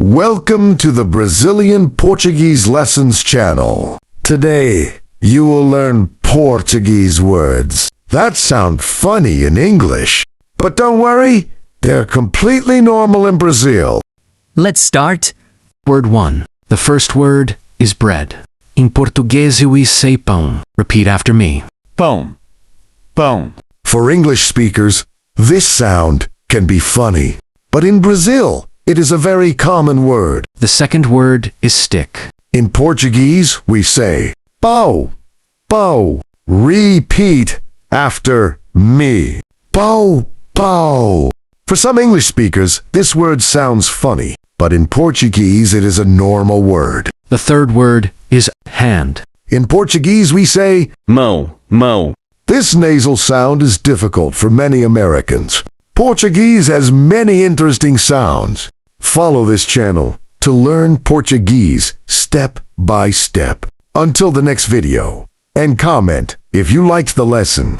Welcome to the Brazilian Portuguese Lessons channel. Today, you will learn Portuguese words that sound funny in English. But don't worry, they're completely normal in Brazil. Let's start. Word 1. The first word is bread. Em português we say pão. Repeat after me. Pão, pão. For English speakers, this sound can be funny. But in Brazil, it is a very common word. The second word is stick. In Portuguese, we say pau, pau. Repeat after me. Pau, pau. For some English speakers, this word sounds funny, but in Portuguese, it is a normal word. The third word is hand. In Portuguese, we say Mão, mão. this nasal sound is difficult for many Americans. Portuguese has many interesting sounds. Follow this channel to learn Portuguese step by step. Until the next video. And comment if you liked the lesson.